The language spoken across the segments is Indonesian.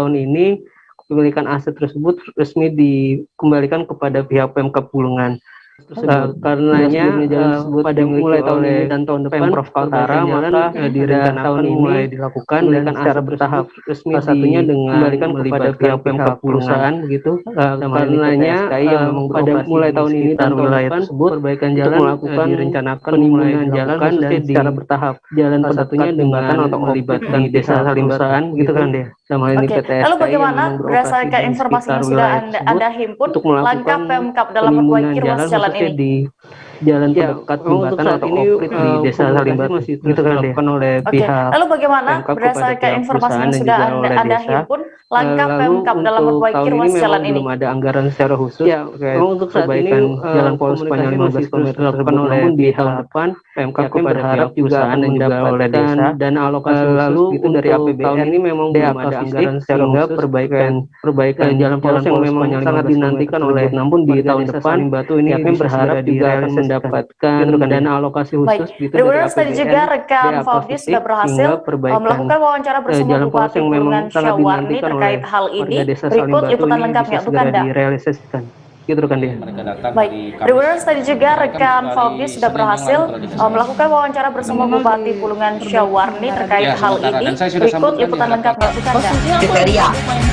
tahun ini kepemilikan aset tersebut resmi dikembalikan kepada pihak Pemkab Bulungan. Karenanya pada mulai tahun ini dan tahun depan Pemprov Kaltara maka direncanakan mulai dilakukan dan secara bertahap resmi satunya dengan kembalikan kepada pihak Pemkab perusahaan begitu. Karenanya pada mulai tahun ini dan tahun depan perbaikan jalan melakukan direncanakan penimbunan jalan dan secara bertahap. Jalan satunya dengan melibatkan desa saling perusahaan gitu kan deh. Sama ini PT Lalu bagaimana berdasarkan informasi yang sudah Anda himpun langkah Pemkap dalam memperbaiki ruas jalan ini? Di jalan terdekat jembatan atau konflik di desa Salimbatu gitu kan oleh pihak. Lalu bagaimana berdasarkan informasi yang sudah Anda himpun langkah Pemkap dalam memperbaiki ruas jalan ini? Belum ada anggaran secara khusus untuk perbaikan jalan polos sepanjang 15 km dilakukan oleh pihak depan. Pemkap berharap juga mendapat oleh desa dan alokasi khusus itu dari APBN. Tahun ini memang belum ada anggaran secara khusus perbaikan jalan polos yang memang sangat dinantikan oleh, namun di tahun depan ini berharap juga akan mendapatkan dana alokasi khusus gitu dari APBN. Tadi juga rekan Fauzi sudah berhasil melakukan wawancara bersama Bupati Bulungan Syawarni terkait hal ini. Berikut liputan lengkapnya untuk Anda. Gitu kan dia. Baik, Reviewers tadi juga rekan Fauzi sudah berhasil melakukan wawancara bersama Bupati Bulungan Syawarni terkait hal ini. Berikut liputan lengkapnya untuk Anda. Kriteria.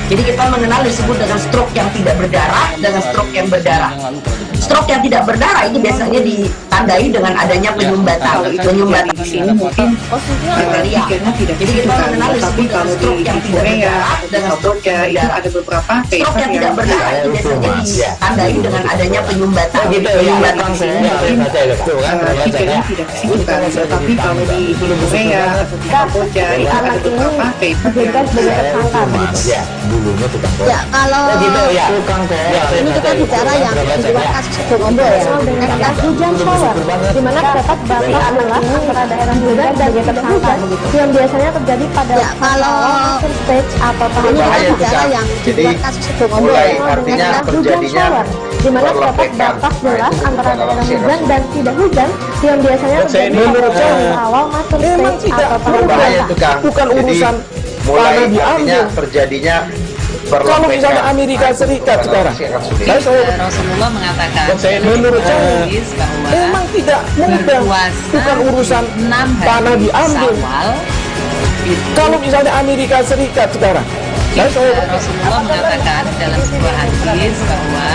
Jadi kita mengenal disebut dengan stroke yang tidak berdarah dengan stroke yang berdarah. Stroke yang tidak berdarah itu biasanya ditandai dengan adanya penyumbatan. Penyumbatan di sini mungkin kriteria. Jadi kita mengenal disebut dengan stroke yang tidak berdarah dengan stroke yang berdarah. Ada beberapa stroke yang tidak berdarah itu biasanya ditandai dengan adanya penyumbatan. Penyumbatan di sini mungkin kriteria tidak disebutkan. Tapi kalau di Korea, di Kamboja itu ada beberapa kriteria sebagai tersangka. Ya, kalau ini kita bicara yang di luar kasus Situbondo ya, dengan hujan shower, di mana terdapat batas adalah antara daerah hujan dan tidak hujan, yang biasanya terjadi pada kalau stage atau tahap bicara yang di luar kasus Situbondo ya, dengan hujan shower, di mana terdapat batas jelas antara daerah hujan dan tidak hujan, yang biasanya terjadi pada awal masuk stage atau tahap biasa. Bukan urusan mulai artinya terjadinya. Kalau misalnya Amerika Serikat sekarang, Rasulullah mengatakan menurut saya memang tidak mudah, bukan urusan tanah diambil. Kalau misalnya Amerika Serikat sekarang, Rasulullah mengatakan dalam sebuah hadis bahwa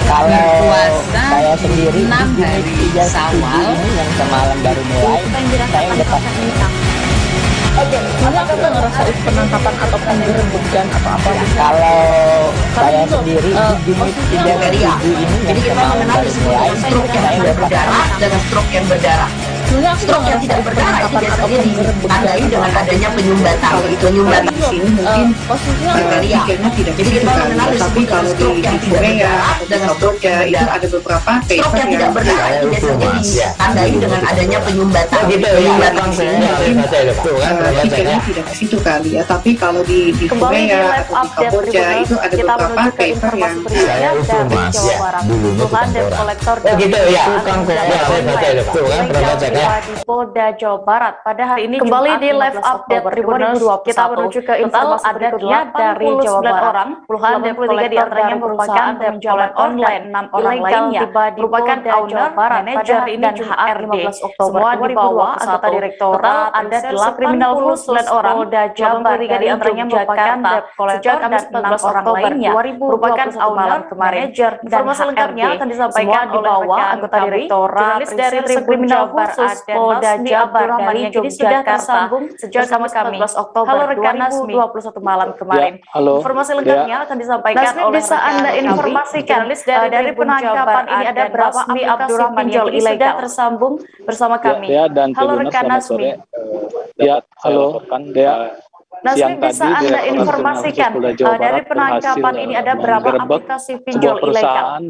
berpuasa 6 hari Syawal yang semalam baru mulai, saya udah pasti. Oke, ini akan ngerasa penangkapan atau penggerebekan atau apa? Kalau saya sendiri di kriteria. Jadi kita mengenal disebut stroke yang tidak berdarah dengan stroke yang berdarah. Stroke yang tidak berdarah itu biasanya ditandai dengan adanya penyumbatan. Penyumbatan di sini mungkin kriteria. Jadi kita mengenal disebut stroke yang tidak berdarah dengan stroke yang berdarah. Ada beberapa stroke yang tidak berdarah itu biasanya ditandai dengan adanya penyumbatan. Penyumbatan di sini mungkin kriteria tidak ke situ kali ya. Tapi kalau di Korea atau di Kamboja itu ada beberapa paper yang dari Jawa Barat. Tuhan dan kolektor di Polda Jawa Barat pada hari ini kembali di live update Tribun 2021. Kita menuju ke informasi berikutnya dari Jawa Barat. Orang, puluhan dan 23 di antaranya merupakan penjualan online, 6 orang lainnya merupakan owner, manajer ini dan HRD. Semua dibawa anggota direktorat, ada 89 orang, Polda Jabar di antaranya merupakan debt collector dan 6 orang lainnya merupakan owner, manajer dan HRD. Akan disampaikan oleh anggota direktorat dari Tribun Jabar Polda Jabar dari Yogyakarta sejak bersama kami. Halo rekan 2021 malam kemarin. Informasi lengkapnya akan disampaikan oleh bisa Anda informasikan dari penangkapan ini ada berapa aplikasi pinjol ilegal tersambung bersama kami. Halo rekan Nasmi. Halo Nasmi, bisa Anda informasikan dari penangkapan ini ada berapa aplikasi pinjol ilegal?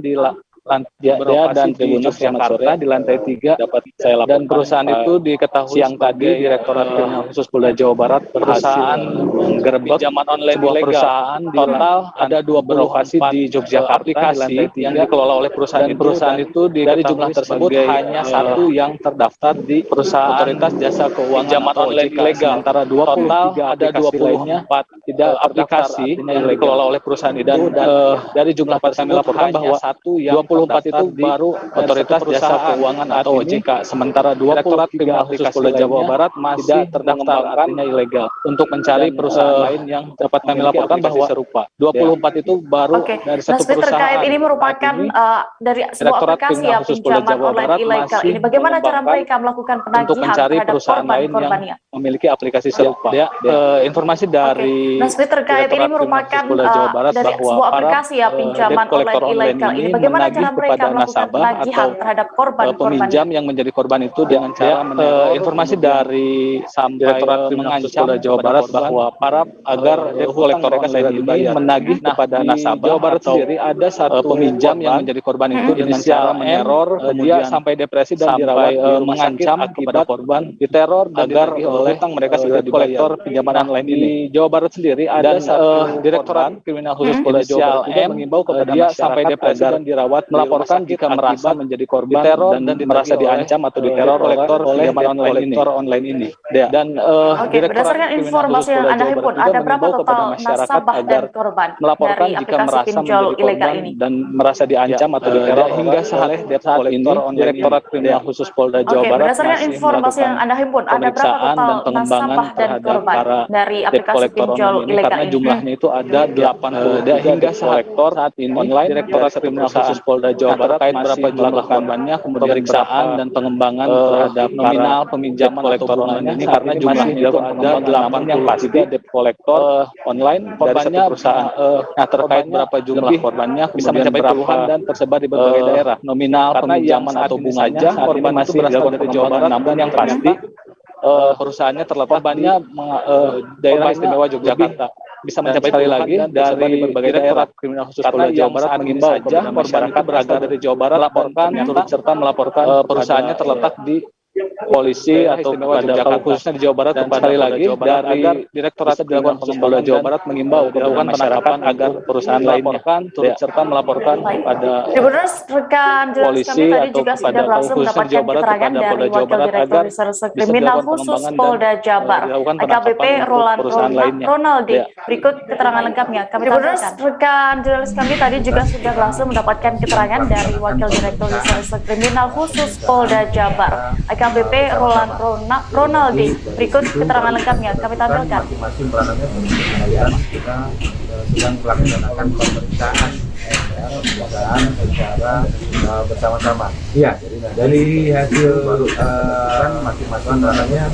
dan Tribunus Jakarta di lantai 3 dapat saya laporkan. Dan perusahaan itu diketahui siang tadi Direktorat Kriminal Khusus Polda Jawa Barat perusahaan menggerebek pinjaman online sebuah perusahaan total ada 20 lokasi di Yogyakarta aplikasi yang dikelola oleh perusahaan itu. Perusahaan itu dari jumlah tersebut hanya satu yang terdaftar di perusahaan Otoritas Jasa Keuangan pinjaman online ilegal. Antara 20 ada 24 tidak aplikasi yang dikelola oleh perusahaan itu dan dari jumlah kami laporkan bahwa 24 itu baru Otoritas Jasa Keuangan atau OJK, sementara 23 Kriminal Khusus Polda Jawa Barat masih terdaftar artinya ilegal. Untuk mencari perusahaan lain yang dapat kami laporkan bahwa serupa. 24 itu baru dari satu perusahaan. Terkait ini merupakan dari sebuah aplikasi ya pinjaman online ilegal ini. Bagaimana cara mereka melakukan penagihan untuk mencari perusahaan lain yang memiliki aplikasi serupa? Informasi dari terkait ini merupakan dari sebuah aplikasi ya pinjaman online ilegal ini. Bagaimana cara mereka melakukan penagihan terhadap korban peminjam yang menjadi korban itu dengan cara informasi dari Direktorat Kriminal Khusus Polda Jawa Barat bahwa para agar debt kolektor online ini menagih kepada nasabah Jawa Barat sendiri ada satu peminjam yang menjadi korban itu dengan cara meneror, dia sampai depresi dan dirawat mengancam kepada korban diteror dan agar hutang mereka segera kolektor pinjaman online ini. Di Jawa Barat sendiri ada Direktorat Kriminal Khusus Polda Jawa Barat mengimbau kepada dia sampai depresi dan dirawat melaporkan jika merasa menjadi korban diteror dan merasa diancam atau diteror kolektor pinjaman online ini. Dan berdasarkan informasi yang Anda himpun, ada berapa total nasabah dan korban melaporkan dari jika aplikasi merasa pinjol menjadi ilegal korban ini dan merasa diancam atau diteror hingga saat ini Direktorat Kriminal Khusus Polda Jawa Barat berdasarkan informasi yang Anda himpun, ada berapa total nasabah dan korban dari aplikasi pinjol ilegal karena ini? jumlahnya itu ada 80 hingga saat ini online Direktorat Kriminal Khusus Polda Jawa Barat terkait berapa jumlah korbannya, kemudian pemeriksaan dan pengembangan terhadap nominal peminjaman kolektor online ini karena jumlahnya itu ada 8 yang pasti debt kolektor online korbannya perusahaan. Nah, terkait berapa jumlah korbannya bisa mencapai puluhan dan tersebar di berbagai daerah. Nominal peminjaman atau bunganya korban masih berasal dari Jawa Barat, namun yang pasti perusahaannya terletak daerah istimewa Yogyakarta. Bisa mencapai sekali lagi dari berbagai daerah. Kriminal Khusus Polda Jawa Barat mengimbau kepada masyarakat berasal dari Jawa Barat laporkan turut serta melaporkan perusahaannya terletak di polisi atau pada khususnya di Jawa Barat. Dan sekali lagi dari Direktorat Kriminal Khusus Polda Jawa Barat mengimbau kepada masyarakat agar perusahaan lainnya turut serta melaporkan kepada polisi atau kepada khususnya di Jawa Barat kepada Polda Jawa Barat agar Kriminal Khusus Polda Jabar AKBP Ronaldi. Berikut keterangan lengkapnya kami tampilkan. Rekan jurnalis kami tadi juga sudah berhasil mendapatkan keterangan dari Wakil Direktur Reserse Kriminal Khusus Polda Jabar AKBP Ronaldi. Berikut keterangan lengkapnya kami tampilkan. Masing-masing peranannya kita sedang melaksanakan pemeriksaan secara bersama-sama. Iya, dari hasil masing-masing peranannya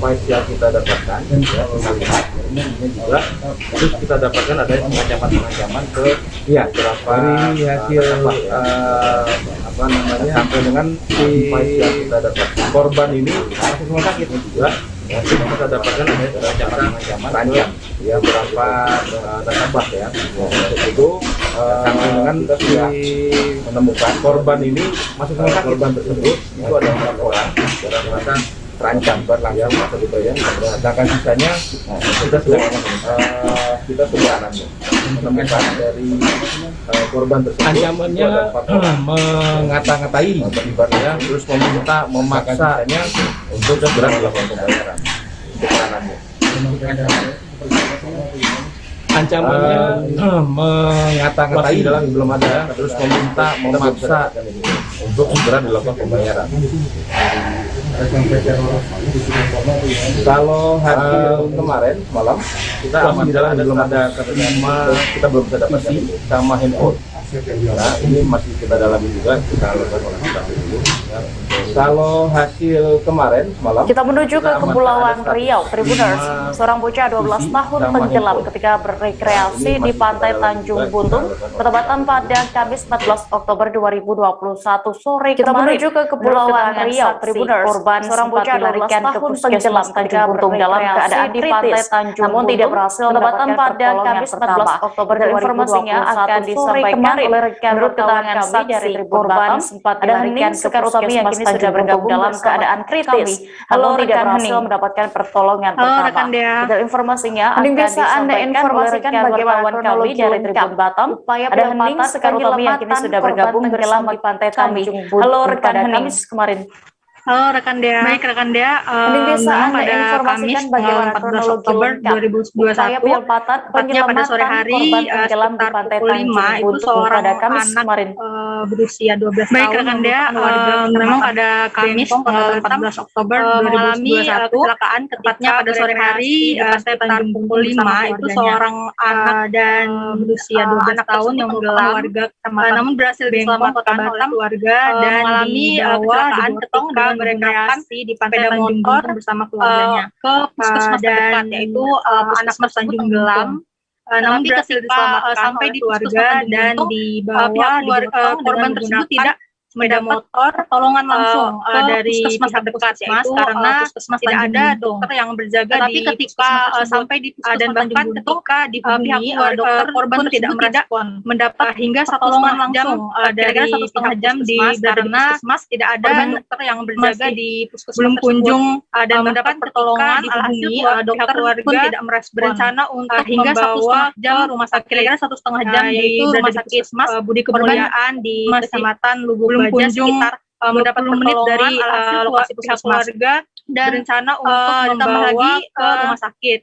poin yang kita dapatkan ya, kita lihat ini juga terus kita dapatkan ada pengancaman ke berapa dari hasil sampai dengan si kita dapatkan korban ini masuk rumah sakit juga. Kita dapatkan ada ancaman terancam ya berapa nasabah ya. Untuk itu sampai dengan menemukan korban ini masuk rumah sakit dan tersebut itu ada 4 orang mereka terancam berlangsung atau dibayar. Sedangkan sisanya kita sudah menemukan dari korban tersebut ancamannya mengata-ngatai ya, terus memaksanya untuk segera dilakukan pembayaran keterangannya. Ancamannya mengata-ngatai belum ada, terus memaksa untuk segera dilakukan pembayaran. Kalau hasil kemarin malam kita aman belum ada keterima, kita belum bisa dapat sama handphone. Nah, ini masih kita dalami juga, kita lakukan olah tkp dulu ya, untuk Kalau hasil kemarin malam kita menuju ke Kepulauan Riau, Tribuners. Seorang bocah 12 tahun tenggelam ketika berekreasi di pantai Tanjung Buntung, bertepatan pada Kamis 14 Oktober 2021 sore. Kita menuju ke Kepulauan Riau, Tribuners. Korban seorang bocah 12 tahun tenggelam ketika Buntung dalam keadaan di pantai Tanjung namun tidak berhasil mendapatkan pada Kamis 14 Oktober 2021. Informasinya akan disampaikan oleh rekan keterangan saksi dari korban sempat dilarikan ke puskesmas Tanjung sudah bergabung dalam keadaan kritis. Halo, tidak berhasil mendapatkan pertolongan pertama. Dan informasinya akan disampaikan oleh rekan wartawan kami dari Tribun Batam. Ada Hening Sekarutami yang kini sudah bergabung tenggelam di pantai Tanjung Buntung. Halo rekan Hening kemarin. Halo rekan Dea. Baik rekan Dea, pada Kamis 14 Oktober 2021, tepatnya pada sore hari sekitar pukul 5, itu seorang anak berusia 12 tahun. Baik rekan Dea, memang pada Kamis 14 Oktober 2021, kecelakaan tepatnya pada sore hari sekitar pukul 5, itu seorang anak dan berusia 12 tahun yang tenggelam, namun berhasil diselamatkan oleh keluarga dan mengalami kecelakaan ketika berekreasi di pantai Tanjung Buntung bersama keluarganya ke puskesmas terdekat, yaitu puskesmas Tanjung Gelam. Namun berhasil diselamatkan sampai di keluarga dan dibawa korban tersebut tidak sepeda motor pertolongan langsung dari puskesmas terdekat, yaitu karena puskesmas tidak ada dokter yang berjaga. Tapi ketika sampai di puskesmas dan bahkan ketika dihubungi dokter, korban tidak merespon, mendapat hingga 1,5 jam dari 1,5 jam di puskesmas tidak ada dokter yang berjaga di puskesmas, belum kunjung dan mendapat pertolongan. Dihubungi dokter pun tidak merespon, berencana untuk hingga 1,5 jam rumah sakit, kira-kira 1,5 jam di rumah sakit Budi Kemuliaan di Kecamatan Lubuk Baja, sekitar mendapat menit dari lokasi pihak keluarga dan berencana untuk membawa ke rumah sakit,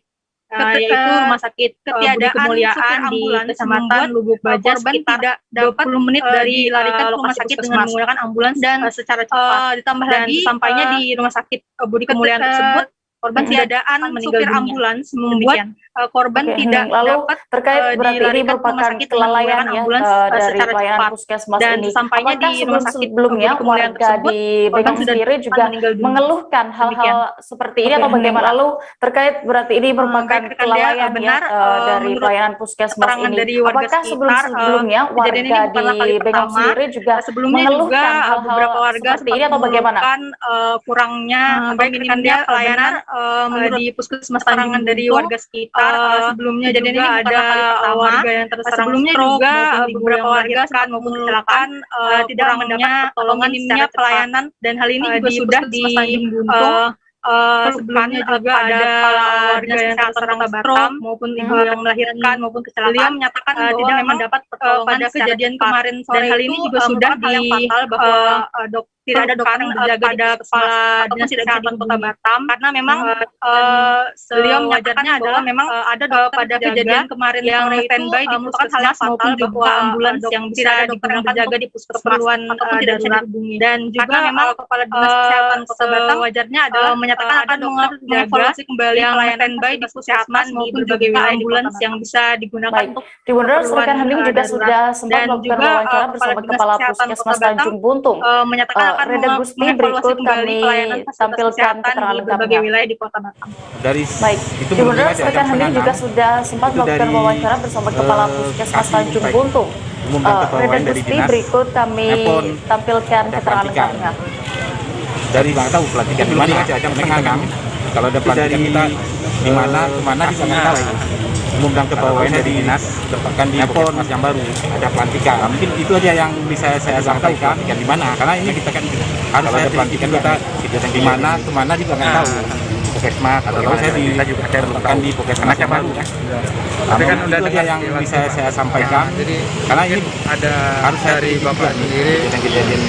yaitu rumah sakit Budi Kemuliaan di Kecamatan Lubuk Baja, sekitar 20 menit dari larikan ke rumah sakit dengan menggunakan ambulans dan secara cepat. Ditambah lagi sampainya di rumah sakit Budi Kemuliaan tersebut, korban tiadaan supir ambulans membuat korban tidak dapat terkait berarti ini merupakan kelalaian ya dari pelayanan puskesmas dan ini. Sampainya di rumah sakit sebelumnya warga di Bekang sendiri juga mengeluhkan hal-hal seperti ini atau bagaimana? Lalu terkait berarti ini merupakan kelalaian ya dari pelayanan puskesmas ini. Apakah sebelumnya warga di Bekang sendiri juga mengeluhkan hal-hal seperti ini atau bagaimana? Kurangnya minimnya pelayanan di puskesmas Tanjung dari warga sekitar. Sebelumnya juga ada warga yang terserang stroke, beberapa warga saat maupun kecelakaan tidak mendapat pertolongan minimnya pelayanan, dan hal ini juga sudah di sebelumnya juga ada warga yang terserang stroke maupun ibu yang melahirkan maupun kecelakaan. Beliau menyatakan tidak mendapat pertolongan pada kejadian kemarin sore, dan hal ini juga sudah di fatal bahwa tidak ada dokter yang berjaga di kepala dinas kesehatan Kota Batam, karena memang beliau menyatakan adalah memang ada dokter pada kejadian kemarin yang standby di puskesmas maupun juga ambulans yang bisa digunakan berjaga di puskesmas ataupun tidak bisa dihubungi. Dan juga memang kepala dinas kesehatan Kota Batam wajarnya adalah menyatakan akan mengevaluasi kembali yang standby di puskesmas maupun juga ambulans yang bisa digunakan untuk Tribuners. Rekan Hening juga sudah sempat melakukan wawancara bersama Kepala Puskesmas Tanjung Buntung. Menyatakan akan Reda Gusti, berikut kami tampilkan keterangan berbagai wilayah di Kota Batam. Baik, Tribuners, rekan Hening juga sudah sempat melakukan wawancara bersama Kepala Puskesmas Tanjung Buntung. Reda Gusti, berikut kami tampilkan keterangan lengkapnya. Dari nggak tahu pelantikan di mana aja menengah, kalau ada pelantikan kita di mana kemana kita nggak tahu. Umumkan kepegawaian dari dinas dapatkan di puskesmas yang baru ada pelantikan. Mungkin itu aja yang bisa saya sampaikan. Di mana? Karena ini kita kan harus ada pelantikan kita di mana kemana juga nggak tahu. Puskesmas atau saya juga saya dapatkan di puskesmas yang baru. Tapi kan udah ada yang bisa saya sampaikan. Karena ini ada harus dari Bapak sendiri.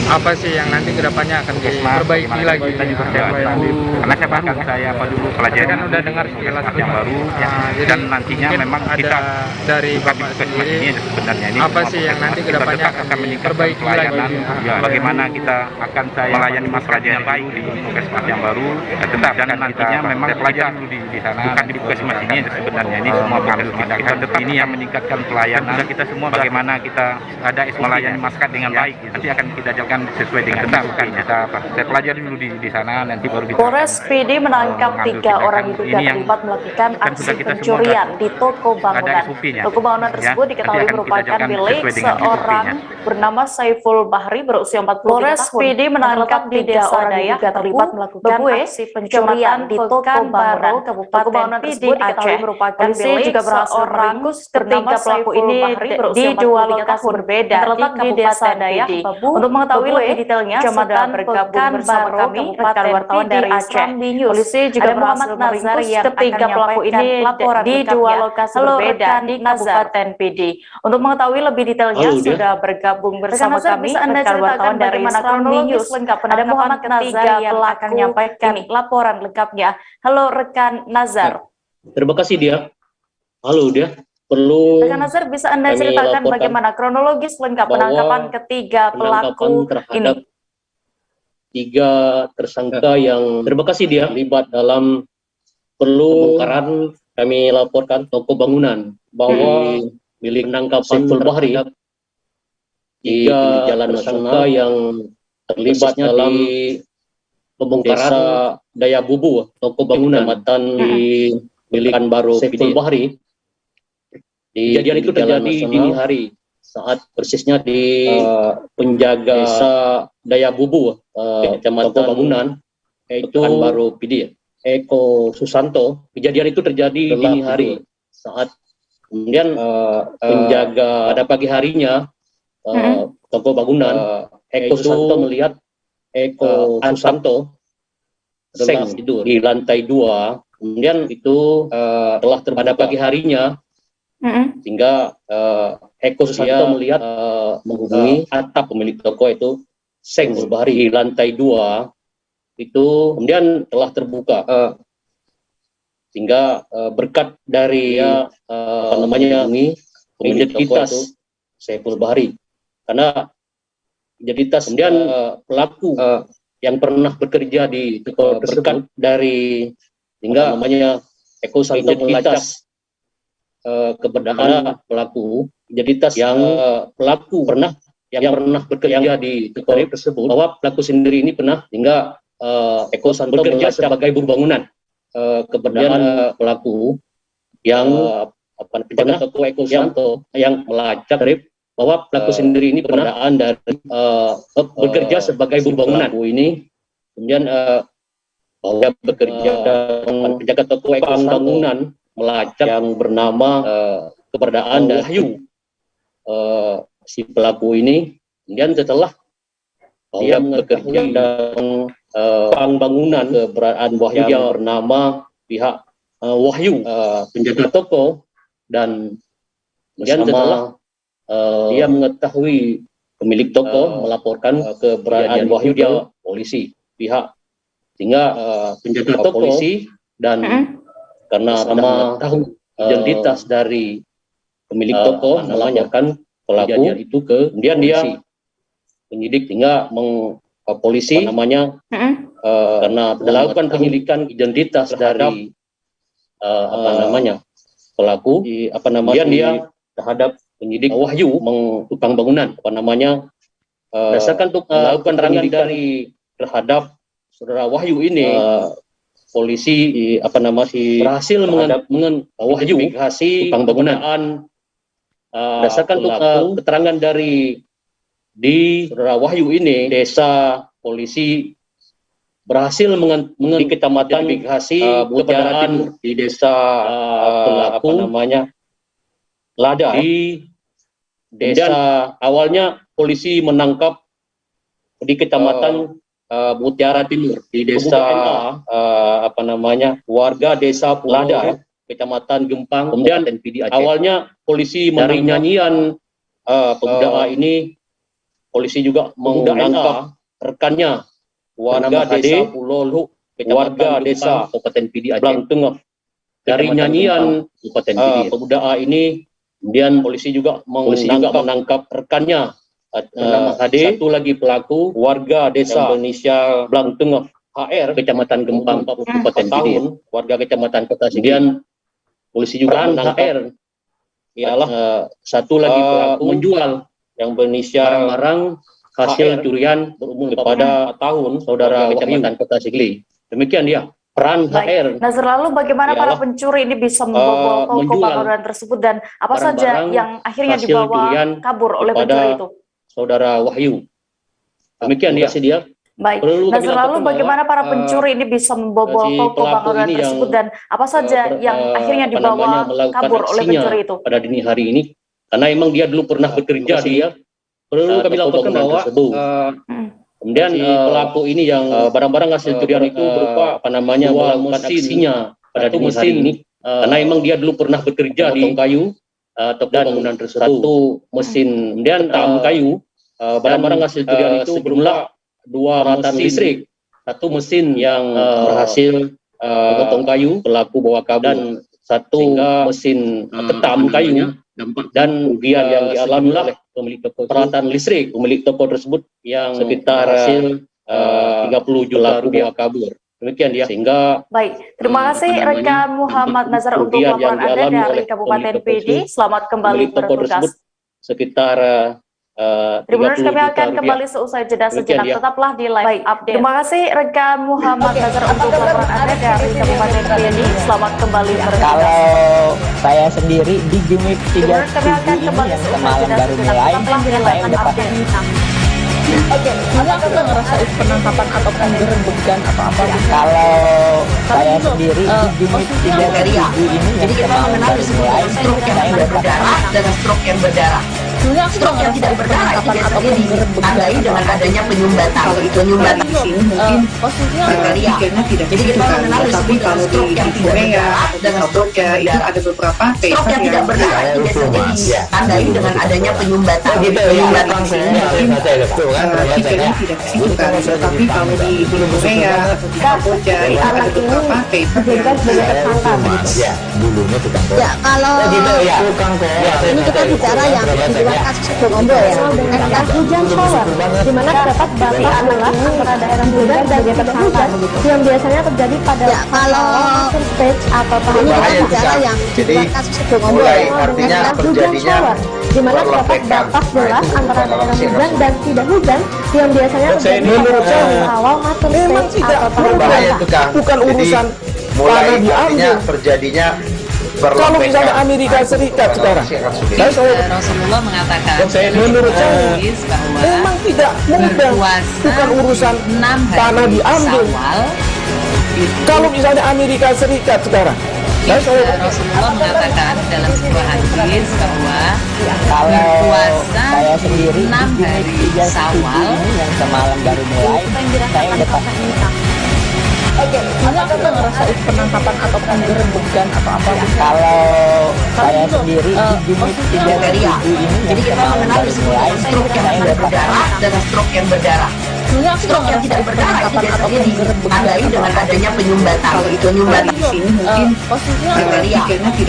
Apa sih yang nanti kedepannya akan diperbaiki lagi? Kita juga karena saya bahkan saya dulu pelajaran kan udah dengar sekilas yang baru dan nantinya memang kita dari Bapak sendiri ini sebenarnya ini apa sih yang nanti kedepannya akan diperbaiki pelayanan, bagaimana kita akan melayani masyarakat yang baik di puskesmas yang baru, tetap dan nantinya memang pelajaran dulu di sana, bukan di puskesmas ini sebenarnya ini semua harus kita tetap ini yang meningkatkan pelayanan kita semua bagaimana kita ada melayani masyarakat dengan baik. Nanti akan kita jalankan sesuai dengan bukan kita saya pelajari dulu di sana nanti baru kita. Polres PD menangkap 3 orang diduga terlibat melakukan aksi pencurian di toko bangunan. Toko bangunan tersebut diketahui merupakan milik seorang bernama Saiful Bahri berusia 40 tahun. Polres PD menangkap 3 orang diduga terlibat melakukan aksi pencurian di toko bangunan Kabupaten PD Aceh. Polisi juga berhasil meringkus ketiga pelaku ini di 2 lokasi berbeda terletak di Desa Dayak Babu. Untuk mengetahui lebih detailnya, sudah bergabung bersama kami rekan wartawan dari Aceh. Polisi juga berhasil meringkus ketiga pelaku ini di 2 lokasi berbeda di Kabupaten PD. Untuk mengetahui lebih detailnya, sudah bergabung bersama kami rekan wartawan dari Islambi News. Ada Muhammad Nazar yang akan menyampaikan laporan lengkapnya. Halo rekan Nazar. Terima kasih dia. Halo dia. Perlu rekan Nazar, bisa Anda ceritakan bagaimana kronologis lengkap penangkapan ketiga pelaku ini? 3 tersangka yang terima kasih dia terlibat dalam pembongkaran. Kami laporkan toko bangunan bahwa milik penangkap Saiful Bahri 3 jalan tersangka yang terlibat dalam pembongkaran Daya Bubu toko bangunan kecamatan di milik baru Saiful Bahri. Kejadian itu terjadi dini hari saat persisnya di penjaga desa Daya Bubu kecamatan bangunan itu baru PD Eko Susanto. Kejadian itu terjadi dini hari saat kemudian penjaga pada pagi harinya toko bangunan Eko Susanto melihat Eko Susanto sedang tidur di lantai 2. Kemudian itu telah pada pagi harinya sehingga Eko Susanto melihat menghubungi atap pemilik toko itu Saiful Bahri di lantai 2 itu kemudian telah terbuka sehingga berkat dari identitas Saiful Bahri karena identitas kemudian pelaku yang pernah bekerja di toko tersebut dari hingga Eko Susanto melacak keberadaan pelaku identitas yang pelaku pernah bekerja di toko tersebut bahwa pelaku sendiri ini pernah hingga Eko Susanto bekerja sebagai buruh bangunan keberadaan pelaku yang penjaga toko Eko Susanto yang melacak bahwa pelaku sendiri ini beradaan dari bekerja sebagai buruh bangunan ini kemudian bahwa bekerja penjaga toko Eko bangunan melacak yang bernama keberadaan Wahyu si pelaku ini. Kemudian setelah dia bekerja dalam bangunan keberadaan Wahyu yang bernama pihak Wahyu penjaga toko dan kemudian setelah dia mengetahui pemilik toko melaporkan keberadaan Wahyu dia polisi pihak sehingga penjaga toko polisi dan karena nama tahu identitas dari pemilik toko melaporkan pelaku itu ke kemudian dia penyidik hingga polisi karena melakukan penyelidikan identitas dari pelaku kemudian dia terhadap penyidik Wahyu tukang bangunan berdasarkan untuk melakukan penyelidikan terhadap saudara Wahyu ini polisi berhasil Wahyu tukang bangunan berdasarkan keterangan dari di saudara Wahyu ini desa polisi berhasil di kecamatan keberadaan di desa pelaku Lada di desa awalnya polisi menangkap di kecamatan Mutiara Timur di desa warga desa Lada kecamatan Gempang kemudian awalnya polisi dari nyanyian pemuda ini polisi juga menangkap rekannya warga desa Pulau warga desa Kabupaten PD Aceh Tengah dari nyanyian pemuda ini kemudian polisi juga menangkap rekannya satu lagi pelaku warga desa Indonesia Blang Tengah HR Kecamatan Gempang Kabupaten Tahun, warga Kecamatan Kota Sigian, polisi juga HR ialah satu lagi pelaku menjual yang berinisial barang hasil curian berumur kepada tahun saudara Kecamatan Kota Sigli. Demikian dia peran HR. Nah, lalu bagaimana para pencuri ini bisa membobol toko bangunan tersebut dan apa saja yang akhirnya dibawa kabur oleh pencuri itu? Saudara Wahyu. Demikian dia. Baik. Nah, lalu bagaimana para pencuri ini bisa membobol toko bangunan tersebut dan apa saja yang akhirnya dibawa kabur oleh pencuri itu? Pada dini hari ini, karena emang dia dulu pernah bekerja dia. Perlu kami laporkan bahwa kemudian pelaku ini yang barang-barang hasil curian itu berupa melakukan aksinya pada dini hari ini, karena emang dia dulu pernah bekerja di kayu atau bangunan tersebut. Satu mesin, kemudian kayu, barang-barang hasil curian itu berjumlah 2 peralatan listrik, 1 mesin yang berhasil memotong kayu, pelaku bawa kabur, dan 1 mesin ketam kayu, dan kerugian yang dialami oleh pemilik toko peralatan listrik, pemilik toko tersebut yang sekitar hasil 30 juta rupiah kabur. Demikian dia, sehingga baik. Terima kasih rekan Muhammad Nazar untuk laporan Anda dari Kabupaten PD. Selamat kembali bertugas. Sekitar Tribuners, kami akan kembali seusai jeda sejenak. Tetaplah di live update. Terima kasih rekan Muhammad Nazar untuk laporan Anda dari Kabupaten PD. Selamat kembali bertugas. Kalau saya sendiri di Gimik 37 kami akan ini kembali yang seusai semalam jeda baru sejenak. mulai, Tetaplah di saya live udah update. Oke, ini aku nggak ngerasain penangkapan atau penggerebekan atau apa gitu. Kalau saya sendiri di Gimik 37 ini Jadi kita mengenal disebut stroke yang tidak berdarah dengan stroke yang berdarah. Stroke yang tidak berdarah itu biasanya ditandai dengan adanya penyumbatan. Penyumbatan di sini mungkin malaria. Jadi kita mengenal disebut stroke yang tidak berdarah dengan stroke itu ada beberapa stroke yang tidak berdarah itu biasanya ditandai dengan adanya penyumbatan. Penyumbatan di sini mungkin tidak disebutkan, tapi kalau di Korea atau di Kamboja itu ada beberapa dijadikan sebagai tersangka begitu. Ya, kalau ini kita bicara yang di luar kasus Sibolombo ya, dengan hujan shower, di mana terdapat batas adalah antara daerah hujan dan tidak hujan yang biasanya terjadi pada kalau stage atau tahun ini kita bicara yang di luar kasus Sibolombo ya, dengan hujan shower, di mana terdapat batas jelas antara daerah hujan dan tidak hujan yang biasanya terjadi pada awal masuk stage atau tahun biasa. Bukan urusan mulai artinya terjadinya kalau misalnya Amerika Serikat sekarang, Rasulullah mengatakan menurut saya memang tidak mudah, bukan urusan tanah diambil. Kalau misalnya Amerika Serikat sekarang, Rasulullah mengatakan dalam sebuah hadis bahwa berpuasa saya sendiri 6 hari Syawal ini yang semalam baru mulai, saya udah oke, ini aku nggak ngerasain penangkapan atau penggerebekan atau apa gitu. Kalau saya sendiri di Gimik 37 ini Jadi kita mengenal disebut stroke yang tidak berdarah dengan stroke yang berdarah. Stroke yang tidak berdarah itu biasanya ditandai dengan adanya penyumbatan. Penyumbatan di sini mungkin malaria.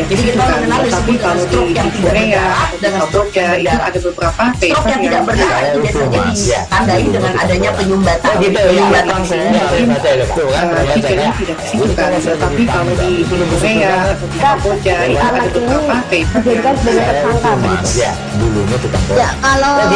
Jadi kita mengenal disebut stroke yang tidak berdarah dengan stroke yang berdarah. Ada beberapa stroke yang tidak berdarah itu biasanya ditandai dengan adanya penyumbatan. Penyumbatan di sini mungkin tidak disebutkan, tapi kalau di Korea atau di Kamboja itu ada beberapa dijadikan sebagai tersangka begitu. Ya, kalau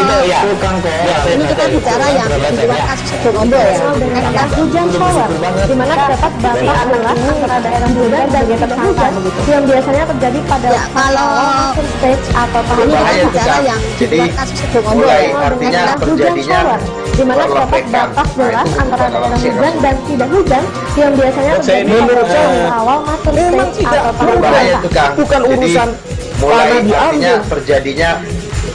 ini kita bicara yang di luar kasus Sibolombo ya, dengan hujan shower, di mana terdapat batas adalah antara daerah hujan dan tidak hujan yang biasanya terjadi pada kalau stage atau tahun ini kita bicara yang di luar kasus Sibolombo ya, dengan hujan shower, di mana terdapat batas jelas antara daerah hujan dan tidak hujan yang biasanya terjadi pada awal masuk stage atau tahun biasa. Bukan urusan mulai tanah diambil. terjadinya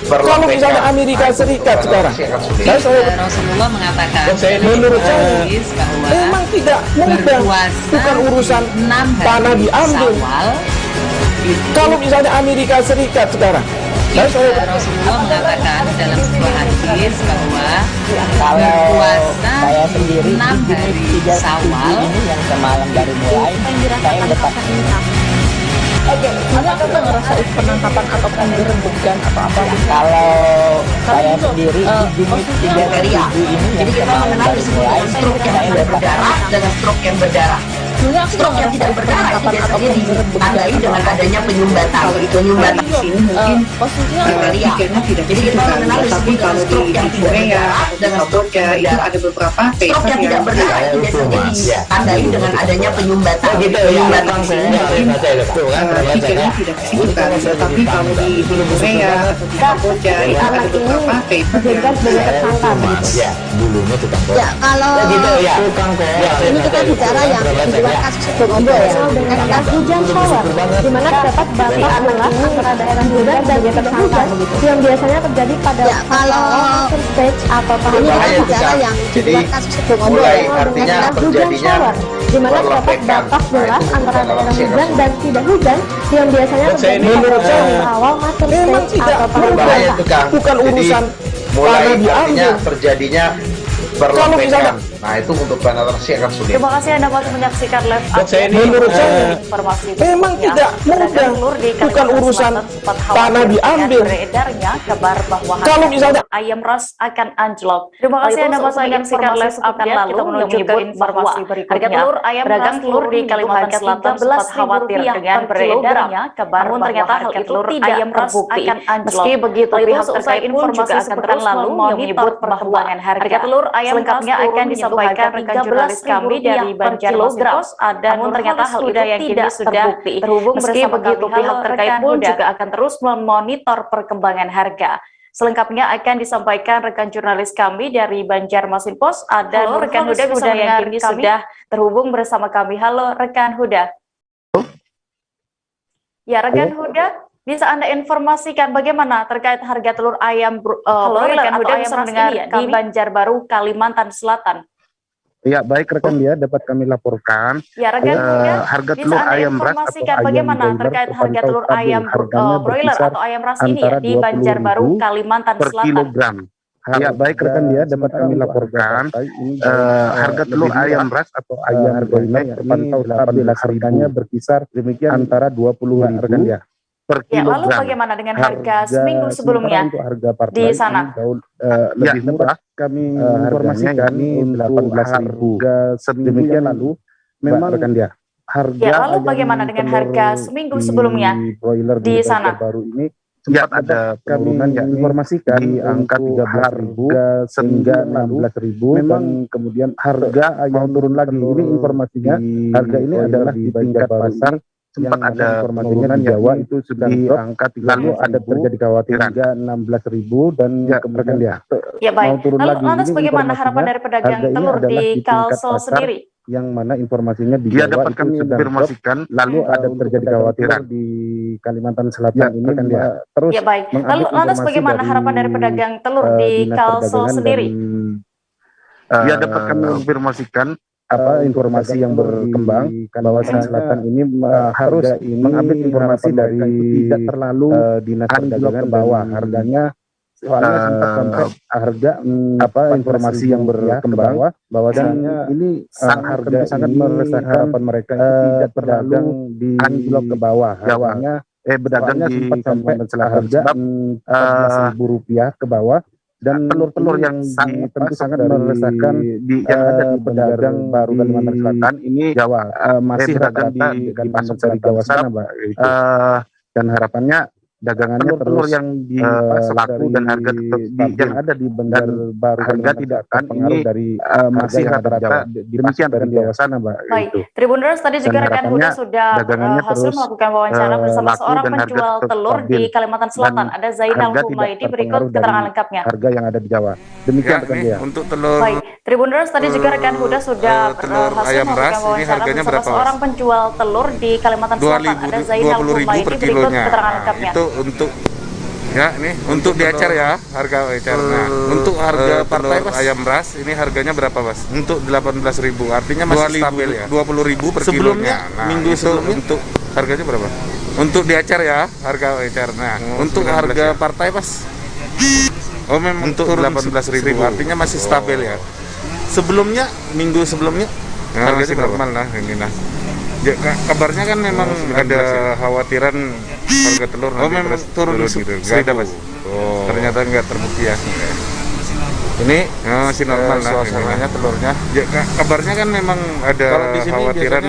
Kalau misalnya Amerika Serikat sekarang, Rasulullah mengatakan menurut saya hadis bahwa memang tidak mudah, bukan urusan tanah diambil. Kalau misalnya Amerika Serikat sekarang, Rasulullah mengatakan dalam sebuah hadis bahwa berpuasa saya sendiri 6 hari Syawal ini yang semalam baru mulai, saya udah Oke, apakah pernah ngerasain penangkapan atau penggerebekan atau apa? Kalau saya sendiri di unit 3 ini, jadi kita mengenal disebut dengan stroke yang tidak berdarah dengan stroke yang berdarah. Stroke yang tidak berdarah itu biasanya ditandai dengan adanya penyumbatan. Penyumbatan di sini mungkin malaria. Jadi kita mengenal disebut dengan stroke yang tidak berdarah dengan stroke yang berdarah. Ada beberapa stroke yang tidak berdarah itu biasanya ditandai dengan adanya penyumbatan. Penyumbatan di sini mungkin tidak disebutkan, tetapi kalau di Korea atau di Kamboja itu ada beberapa paper yang tersangka begitu. Ya, kalau ini kita bicara yang di luar kasus Bogor ya, dengan hujan shower, di mana terdapat batas lelah antara daerah hujan dan daerah hujan yang biasanya terjadi pada kalau stage atau tahun ini kita bicara yang di luar kasus Bogor ya, dengan hujan shower, di mana terdapat batas lelah antara daerah hujan dan tidak hujan yang biasanya terjadi pada awal master stage atau tahun bukan urusan mulai artinya terjadinya berlepekan. Nah, itu untuk penetrasi akan sulit. Terima kasih Anda masih menyaksikan live update. Menurut saya informasi memang tidak mudah, bukan urusan tanah diambil. Beredarnya kabar bahwa kalau misalnya ayam ras akan anjlok. Terima kasih Anda masih menyaksikan live update. Kita menuju ke informasi berikutnya. Harga telur ayam pedagang telur di Kalimantan Selatan sempat khawatir dengan beredarnya kabar bahwa ternyata hal itu tidak terbukti. Meski begitu, pihak terkait pun juga akan terus menyebut perkembangan harga telur ayam selengkapnya akan disampaikan rekan jurnalis kami dari Banjarmasin. Namun ternyata hal itu tidak terbukti. Meski begitu, pihak terkait pun juga akan terus memonitor perkembangan harga. Selengkapnya akan disampaikan rekan jurnalis kami dari Banjarmasin Post. Ada rekan Huda yang kini sudah terhubung bersama kami. Halo rekan Huda. Ya rekan Huda, bisa Anda informasikan bagaimana terkait harga telur ayam broiler atau ayam ras ini di Banjarbaru, Kalimantan Selatan? Ya, baik rekan dia dapat kami laporkan. Ya, rekan harga telur ayam ras atau ayam bagaimana terkait harga telur ayam broiler atau ayam ras ini di Banjarbaru, Kalimantan per Selatan. kilogram. Ya, baik rekan dia dapat kami laporkan harga telur ayam ras atau ayam broiler terpantau stabil, harganya berkisar demikian antara 20.000 rekan dia per ya, kilogram. lalu bagaimana dengan harga seminggu sebelumnya di sana? Lebih murah kami informasikan untuk harga sedemikian lalu memang rekan dia harga ya, lalu bagaimana dengan harga seminggu sebelumnya di sana? Baru ini sempat ada penurunan yang informasikan di angka 13.000 sehingga 16.000 memang kemudian harga mau turun lagi. Ini informasinya harga ini adalah di tingkat pasar sempat ada penurunan di Jawa itu sudah di angka 3, lalu ada terjadi kekhawatiran 16.000 dan kemudian dia ya baik. Mau turun lalu lagi. lantas bagaimana harapan dari pedagang telur di Kalsel sendiri? Yang mana informasinya di Jawa dapat kami informasikan lalu ada terjadi kekhawatiran di Kalimantan Selatan ini kan dia terus ya baik. Lalu lantas bagaimana harapan dari pedagang telur di Kalsel sendiri? Ya dapat kami informasikan informasi yang berkembang bahwa Selatan ini harus mengambil informasi dari tidak terlalu dinas perdagangan ke bawah harganya soalnya sempat sampai harga informasi yang berkembang bahwasanya ini harga sangat meresahkan harapan mereka itu tidak terdagang di anjlok ke bawah harganya pedagang sempat sampai harga Rp14.000 ke bawah dan telur-telur yang tentu sangat meresahkan yang ada di pedagang baru Kalimantan Selatan ini Jawa masih rata-rata dipasok dari Jawa sana, Mbak. Dan harapannya dagangannya telur yang laku dan harga yang ada di bandar baru harga tidak akan ini dari masih rata-rata demikian dari Jawa sana, Mbak. Baik, Tribuners tadi juga rekan Huda sudah berhasil melakukan wawancara bersama seorang penjual telur di Kalimantan Selatan. Ada Zainal Humaydi, berikut keterangan lengkapnya. Harga yang ada di Jawa. Demikian rekan dia. Untuk telur baik, Tribuners tadi juga rekan Huda sudah berhasil melakukan wawancara bersama seorang penjual telur di Kalimantan Selatan. Ada Zainal Humaydi, berikut keterangan lengkapnya. Untuk ya ini untuk diecer ya harga ecer. Nah, untuk harga partai mas ayam ras ini harganya berapa mas? Untuk 18.000 artinya masih stabil ya. 20.000 per kilonya. Nah, minggu sebelumnya untuk harganya berapa? Untuk diecer ya harga ecer. Nah, untuk harga partai mas? Oh memang untuk 18.000 artinya masih stabil ya. Sebelumnya minggu sebelumnya harganya normal lah ini nah. Ya, kabarnya kan memang ada khawatiran harga telur nanti turun gitu. Nggak ada, Mas. Oh. Ternyata nggak terbukti ya. Ini masih normal suasananya telurnya. Ya, kabarnya kan memang ada khawatiran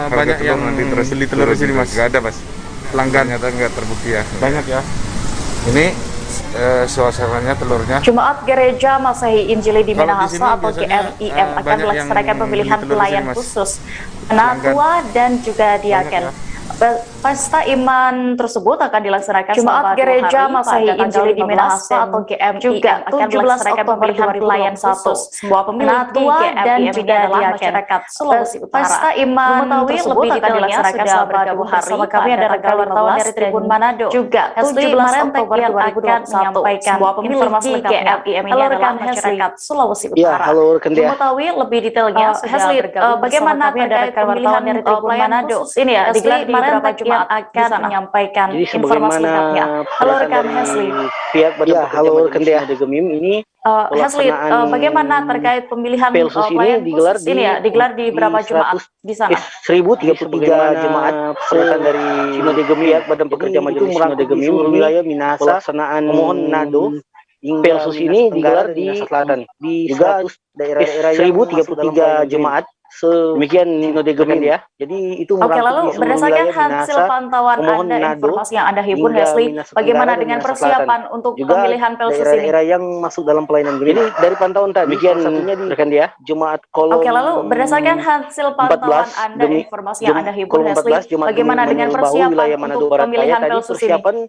banyak yang nanti terus beli telur di sini, Mas. Nggak ada, Mas. Pelanggan ternyata nggak terbukti ya. Banyak ya. Ini suasananya telurnya. Jemaat Gereja Masehi Injili di Minahasa atau GMIM akan melaksanakan pemilihan pelayan khusus penatua dan juga diaken. Pesta iman tersebut akan dilaksanakan Jemaat Gereja Masehi Injili di Minahasa atau GMIM juga akan melaksanakan pemilihan pelayan khusus, sebuah penatua dan juga masyarakat Sulawesi Utara. Pesta iman tersebut akan dilaksanakan selama bergabung bersama kami ada rekan wartawan dari Tribun Manado. Juga 17 Oktober 2021 menyampaikan informasi lengkapnya. Halo rekan masyarakat Sulawesi Utara. Halo rekan dia. Mengetahui lebih detailnya sudah bergabung bagaimana terkait pemilihan dari Tribun Manado. Ini ya digelar di beberapa Jumat akan menyampaikan informasi lengkapnya. Halo rekan Hesli. Halo rekan dia. Ini Hesli, bagaimana terkait pemilihan ini digelar di beberapa Jumat di sana? 1033 jemaat peserta dari Sinode Gemiim, Badan Pekerja Majelis Sinode Gemiim wilayah Minahasa, pelaksanaan Mohon Nado. Pelsus ini digelar di Selatan, di juga daerah-daerah 1033 jemaat. Demikian Sinode Gemiim ya. Jadi itu Oke, lalu berdasarkan hasil pantauan Anda, informasi yang Anda himpun, Hesli, bagaimana dengan persiapan untuk pemilihan Pelsus ini? Daerah yang masuk dalam pelayanan Gemiim. Ini dari pantauan tadi, demikian satunya di rekan dia, Jemaat Kolom. Oke, lalu berdasarkan hasil pantauan Anda, informasi yang Anda himpun, Hesli, bagaimana dengan persiapan untuk pemilihan Pelsus ini?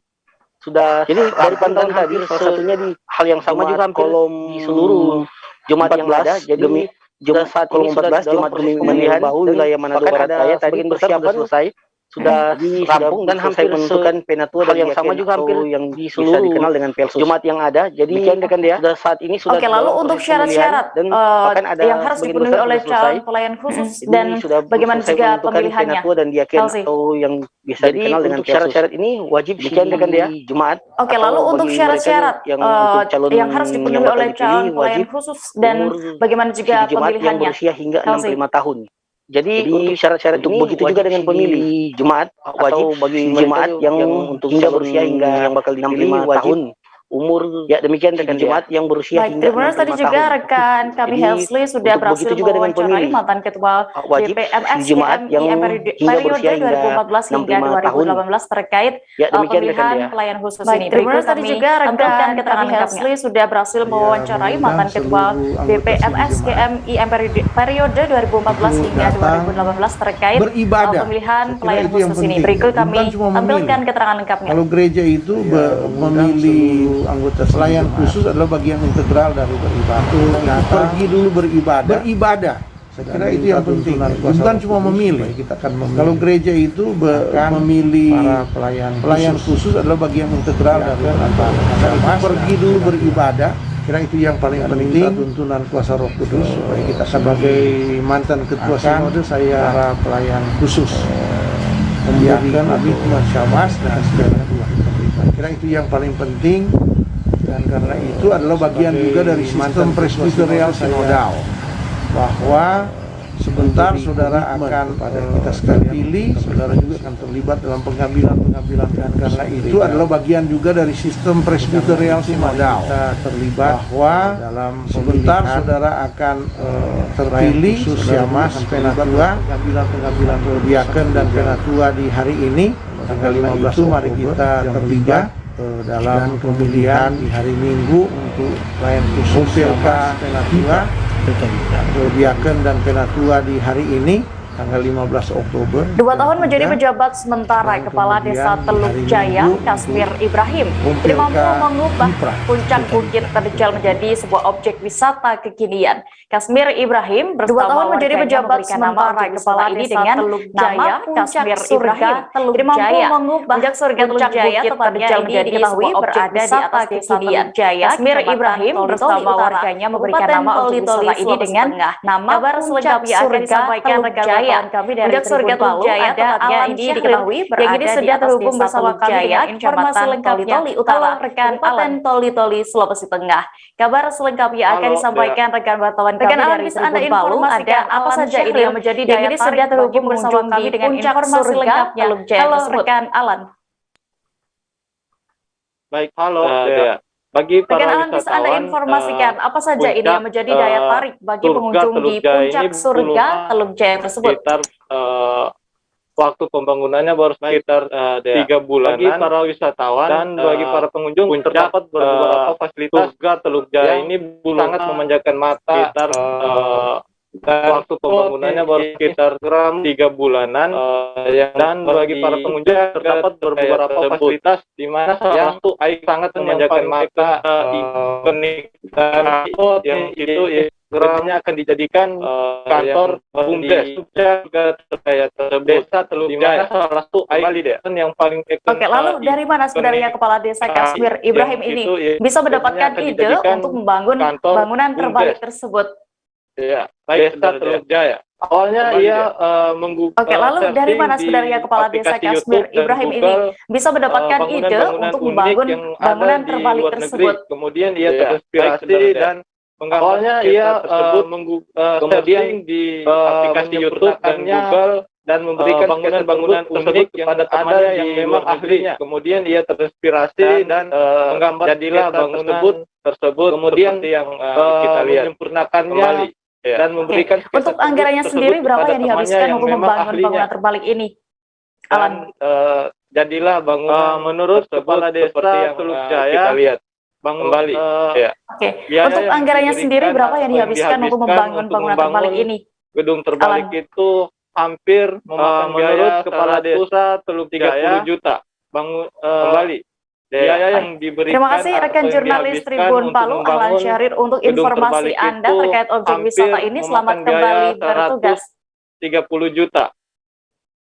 Sudah, jadi dari pantauan tadi, salah satunya di hal yang sama juga kolom di seluruh Jumat yang ada, jadi Jumat saat ini sudah dalam pemilihan wilayah Manado Barat Daya tadi persiapan selesai, sudah dirampung dan hampir menentukan penatua dan yang sama juga hampir yang bisa dikenal dengan Pelsus Jumat yang ada. Jadi kan dia sudah saat ini sudah. Oke, lalu untuk syarat-syarat yang harus dipenuhi oleh calon pelayan khusus dan bagaimana juga pemilihannya? Dan diaken atau yang bisa dikenal dengan syarat-syarat ini wajib dikenalkan dia Jumat. Oke, lalu untuk syarat-syarat yang harus dipenuhi oleh calon pelayan khusus dan bagaimana juga pemilihannya? Yang berusia hingga 65 tahun. Jadi untuk syarat-syarat ini begitu juga dengan pemilih jemaat wajib bagi jemaat yang untuk berusia hingga yang bakal dipilih 65 tahun umur ya demikian dengan jemaat yang berusia hingga 65 tahun. Terima kasih tadi juga rekan kami Hesli sudah berhasil mewawancarai mantan ketua BPMS GMIM periode 2014 hingga 2018 terkait pemilihan pelayan khusus ini. Terima kasih tadi juga rekan kami Hesli sudah berhasil mewawancarai mantan ketua BPMS GMIM periode 2014 hingga 2018 terkait pemilihan pelayan khusus ini. Berikut kami tampilkan keterangan lengkapnya. Kalau gereja itu memilih anggota pelayan khusus adalah bagian integral dari beribadah. Pergi dulu beribadah. Saya kira itu yang penting. Bukan cuma memilih. Kita akan memilih. Kalau gereja itu memilih para pelayan khusus adalah bagian integral dari beribadah. Pergi dulu beribadah. Kira itu yang paling penting. Tuntunan kuasa Roh Kudus supaya kita sebagai mantan ketua sinode saya para pelayan khusus membiarkan Abid Masyawas dan sebagainya. Kira itu yang paling penting. Dan karena itu adalah bagian juga dari sistem presbyterial sinodal bahwa sebentar saudara akan pada kita sekali pilih, saudara juga akan terlibat dalam pengambilan dan karena itu adalah bagian juga dari sistem presbyterial sinodal kita terlibat bahwa dalam sebentar saudara akan terpilih Syamas penatua pengambilan diaken dan penatua di hari ini tanggal 15 mari kita terlibat dalam pemilihan di hari Minggu untuk pelayan khusus PLK penatua diaken dan penatua di hari ini tanggal 15 Oktober. 2 tahun menjadi pejabat sementara Kepala Desa Teluk Jaya, Kasmir Ibrahim, tidak mampu mengubah puncak Bukit Terjal menjadi sebuah objek wisata kekinian. Kasmir Ibrahim 2 tahun menjadi pejabat sementara Kepala Desa Teluk Jaya, Kasmir Ibrahim, tidak mampu mengubah puncak Teluk Jaya Terjal menjadi sebuah objek wisata kekinian. Kasmir Ibrahim bersama warganya memberikan nama objek wisata ini dengan nama kabar selengkapnya akan disampaikan rekan Jaya. Mendak surga Teluk Jaya tempatnya ini diketahui yang ini sudah terhubung bersama kami dengan informasi lengkapnya Utara rekan Kabupaten Toli-Toli Sulawesi Tengah. Kabar selengkapnya akan disampaikan rekan wartawan kami dari Tribun Palu. Ada apa saja ini yang menjadi daya tarik sudah terhubung bersama kami dengan informasi lengkapnya. Halo rekan Alan. Baik, halo Dea. Bagi para wisatawan, bisa Anda informasikan apa saja ini yang menjadi daya tarik bagi pengunjung di puncak surga Teluk Jaya tersebut? Sekitar waktu pembangunannya baru sekitar 3 bulan. Bagi para wisatawan dan bagi para pengunjung terdapat beberapa fasilitas surga Teluk Jaya ini sangat memanjakan mata. Sekitar waktu pembangunannya baru sekitar 3 bulanan, dan bagi para pengunjung terdapat beberapa fasilitas di mana salah satu sangat memanjakan mata kenikmatan yang itu geramnya akan dijadikan kantor BUMDes Desa Teluk Jaya, salah satu yang paling Oke, lalu dari mana sebenarnya Kepala Desa Kasmir Ibrahim ini bisa mendapatkan ide untuk membangun bangunan terbalik tersebut? Ya, Desa Teluk Jaya. Awalnya ia Oke, lalu dari mana sebenarnya Kepala Desa Kasmir Ibrahim ini bisa mendapatkan ide untuk membangun bangunan terbalik tersebut? Kemudian ia terinspirasi dan awalnya ia kemudian di aplikasi YouTube dan Google dan memberikan bangunan-bangunan unik kepada temannya yang memang ahlinya. Kemudian ia terinspirasi dan menggambar jadilah bangunan tersebut kemudian yang kita lihat menyempurnakannya dan memberikan untuk anggarannya sendiri berapa yang dihabiskan untuk membangun bangunan terbalik ini? Alan, jadilah bangunan menurut Kepala Desa Teluk Jaya kita lihat bangun kembali. Oke. Untuk anggarannya sendiri berapa yang dihabiskan untuk membangun bangunan terbalik ini? Gedung terbalik itu hampir menurut Kepala Desa Teluk Jaya 30 juta bangun kembali. Biaya yang diberikan. Terima kasih rekan jurnalis Tribun Palu Ahlan Syahrir untuk informasi Anda terkait objek wisata ini. Selamat kembali bertugas. 30 juta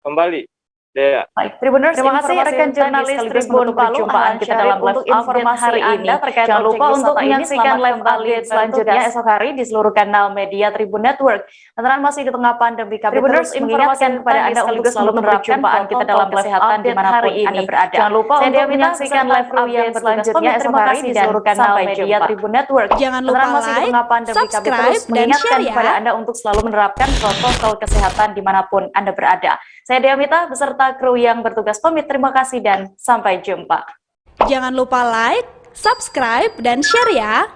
kembali. Dea. Baik, Tribuners, terima kasih rekan jurnalis Tribun Palu Ahlan Syahrir untuk informasi Anda terkait jangan lupa untuk menyaksikan live update selanjutnya esok hari di seluruh kanal media Tribun Network. Lantaran masih di tengah pandemi, kami terus mengingatkan kepada Anda untuk selalu menerapkan kita dalam kesehatan dimanapun Anda berada. Jangan lupa untuk menyaksikan live update selanjutnya esok hari di seluruh kanal media Tribun Network. Jangan lupa like, subscribe, dan share ya. Kepada Anda untuk selalu menerapkan protokol kesehatan dimanapun Anda berada. Saya Dea Mita beserta kru yang bertugas pamit. Terima kasih dan sampai jumpa. Jangan lupa like, subscribe, dan share ya.